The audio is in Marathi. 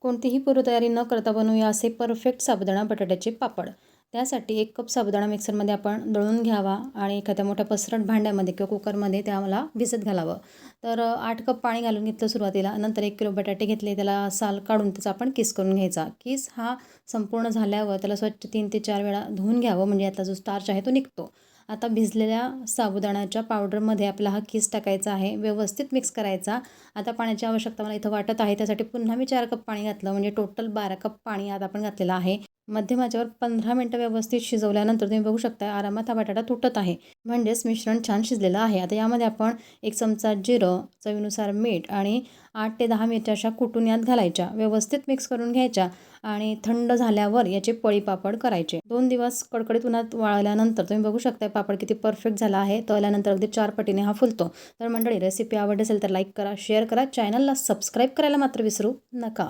कोणतीही पूर्वतयारी न करता बनवूया असे परफेक्ट साबुदाणा बटाट्याचे पापड. त्यासाठी 1 कप साबुदाणा मिक्सरमध्ये आपण दळून घ्यावा आणि एखाद्या मोठ्या पसरट भांड्यामध्ये किंवा कुकरमध्ये त्याला भिजत घालावं. तर 8 कप पाणी घालून घेतलं सुरुवातीला. नंतर 1 किलो बटाटे घेतले, त्याला साल काढून त्याचा आपण किस करून घ्यायचा. किस हा संपूर्ण झाल्यावर त्याला स्वच्छ 3 ते 4 वेळा धुवून घ्यावं, म्हणजे यातला जो स्टार्च आहे तो निघतो. आता भिजलेल्या साबुदाण्याच्या पावडरमध्ये आपला हा किस टाकायचा आहे, व्यवस्थित मिक्स करायचा. आता पाण्याची आवश्यकता मला इथं वाटत आहे, त्यासाठी पुन्हा मी 4 कप पाणी घातलं, म्हणजे टोटल 12 कप पाणी आता आपण घातलेलं आहे. मध्यम आचेवर 15 मिनटं व्यवस्थित शिजवल्यानंतर तुम्ही बघू शकता आरामात हा बटाटा तुटत आहे, म्हणजेच मिश्रण छान शिजलेलं आहे. आता यामध्ये आपण 1 चमचा जिरं, चवीनुसार मीठ आणि 8 ते 10 मिरच्या अशा कुटून यात घालायच्या. व्यवस्थित मिक्स करून घ्यायच्या आणि थंड झाल्यावर याचे पळी पापड करायचे. 2 दिवस कडकडीत उन्हात वाळल्यानंतर तुम्ही बघू शकता पापड किती परफेक्ट झाला आहे. तळल्यानंतर अगदी 4 पटीने हा फुलतो. तर मंडळी, रेसिपी आवडली असेल तर लाईक करा, शेअर करा, चॅनलला सबस्क्राईब करायला मात्र विसरू नका.